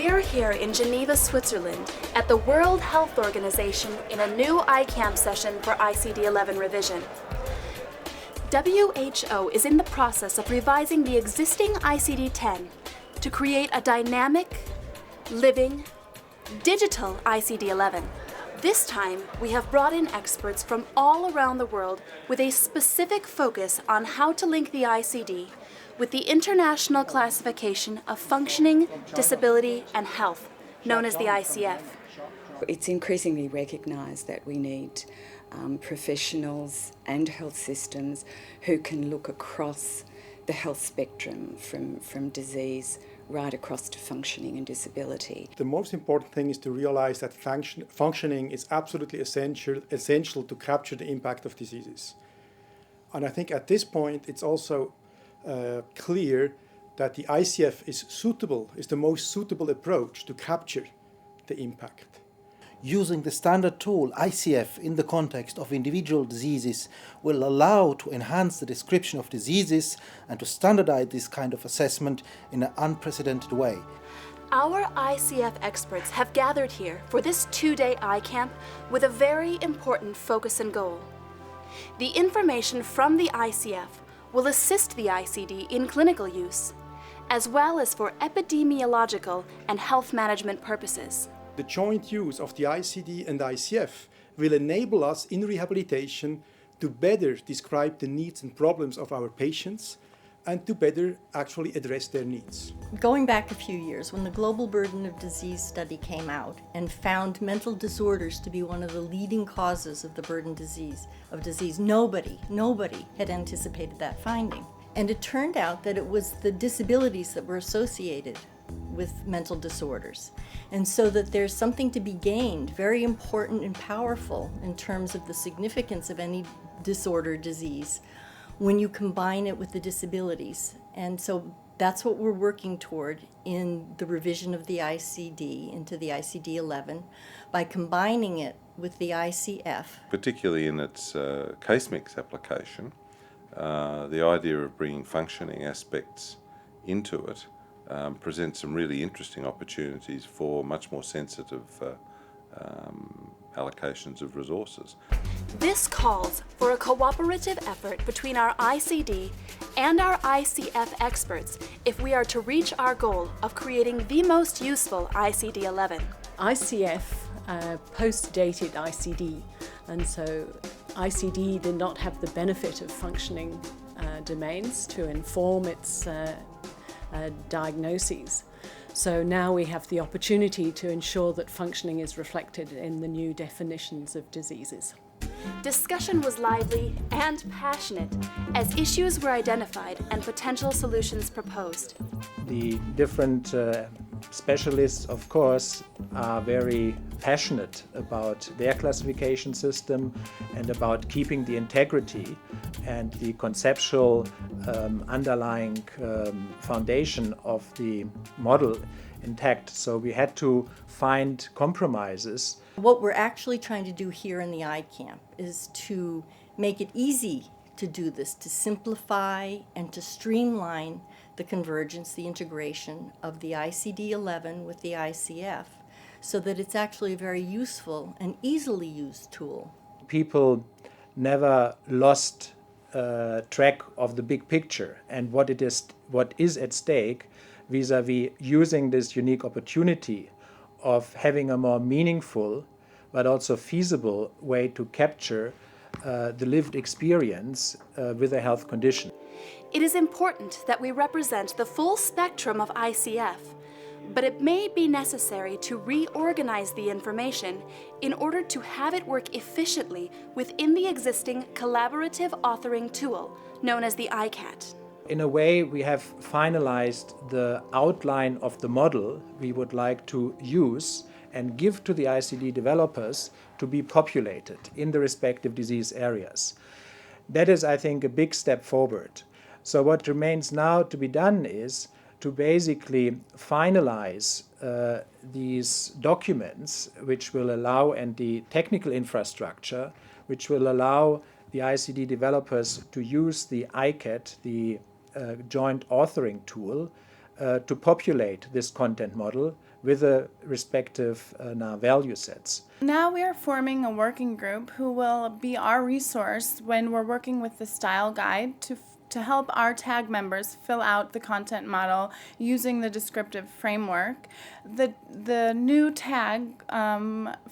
We're here in Geneva, Switzerland, at the World Health Organization in a new ICAMP session for ICD-11 revision. WHO is in the process of revising the existing ICD-10 to create a dynamic, living, digital ICD-11. This time, we have brought in experts from all around the world with a specific focus on how to link the ICD with the International Classification of Functioning, Disability and Health, known as the ICF. It's increasingly recognised that we need professionals and health systems who can look across the health spectrum from disease right across to functioning and disability. The most important thing is to realise that functioning is absolutely essential to capture the impact of diseases. And I think at this point it's also clear that the ICF is the most suitable approach to capture the impact. Using the standard tool ICF in the context of individual diseases will allow to enhance the description of diseases and to standardize this kind of assessment in an unprecedented way. Our ICF experts have gathered here for this two-day ICAMP with a very important focus and goal. The information from the ICF will assist the ICD in clinical use, as well as for epidemiological and health management purposes. The joint use of the ICD and ICF will enable us in rehabilitation to better describe the needs and problems of our patients and to better actually address their needs. Going back a few years, when the Global Burden of Disease study came out and found mental disorders to be one of the leading causes of the burden of disease, nobody had anticipated that finding. And it turned out that it was the disabilities that were associated with mental disorders. And so that there's something to be gained, very important and powerful in terms of the significance of any disorder, disease, when you combine it with the disabilities. And so that's what we're working toward in the revision of the ICD into the ICD-11 by combining it with the ICF. Particularly in its case mix application, the idea of bringing functioning aspects into it presents some really interesting opportunities for much more sensitive allocations of resources. This calls for a cooperative effort between our ICD and our ICF experts if we are to reach our goal of creating the most useful ICD-11. ICF post-dated ICD, and so ICD did not have the benefit of functioning domains to inform its diagnoses. So now we have the opportunity to ensure that functioning is reflected in the new definitions of diseases. Discussion was lively and passionate as issues were identified and potential solutions proposed. The different specialists, of course, are very passionate about their classification system and about keeping the integrity and the conceptual underlying foundation of the model intact. So we had to find compromises. What we're actually trying to do here in the ICAMP is to make it easy to do this, to simplify and to streamline the convergence, the integration of the ICD-11 with the ICF, so that it's actually a very useful and easily used tool. People never lost track of the big picture and what is at stake vis-a-vis using this unique opportunity of having a more meaningful but also feasible way to capture the lived experience with a health condition. It is important that we represent the full spectrum of ICF, but it may be necessary to reorganize the information in order to have it work efficiently within the existing collaborative authoring tool known as the ICAT. In a way, we have finalized the outline of the model we would like to use and give to the ICD developers to be populated in the respective disease areas. That is, I think, a big step forward. So what remains now to be done is to basically finalize these documents which will allow, and the technical infrastructure which will allow the ICD developers to use the ICAT, the joint authoring tool, to populate this content model with the respective value sets. Now we are forming a working group who will be our resource when we're working with the style guide to help our tag members fill out the content model using the descriptive framework. The new tag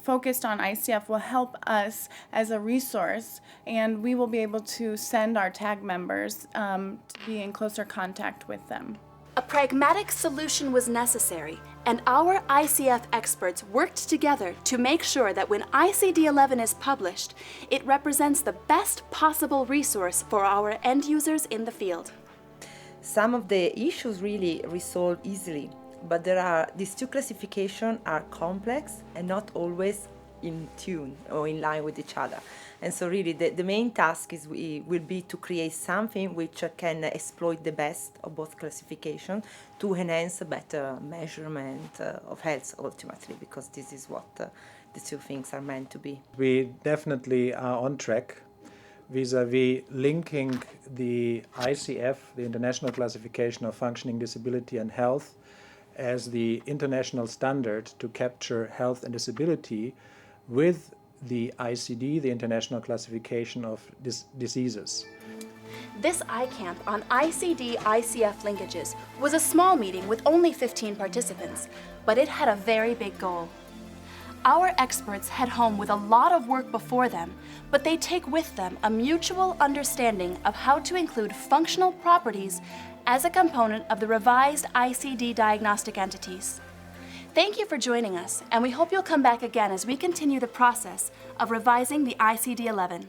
focused on ICF will help us as a resource, and we will be able to send our tag members to be in closer contact with them. A pragmatic solution was necessary, and our ICF experts worked together to make sure that when ICD-11 is published, it represents the best possible resource for our end users in the field. Some of the issues really resolve easily, but these two classifications are complex and not always in tune or in line with each other. And so really the main task will be to create something which can exploit the best of both classifications to enhance a better measurement of health ultimately, because this is what the two things are meant to be. We definitely are on track vis-à-vis linking the ICF, the International Classification of Functioning, Disability and Health, as the international standard to capture health and disability with the ICD, the International Classification of Diseases. This ICAMP on ICD-ICF linkages was a small meeting with only 15 participants, but it had a very big goal. Our experts head home with a lot of work before them, but they take with them a mutual understanding of how to include functional properties as a component of the revised ICD diagnostic entities. Thank you for joining us, and we hope you'll come back again as we continue the process of revising the ICD-11.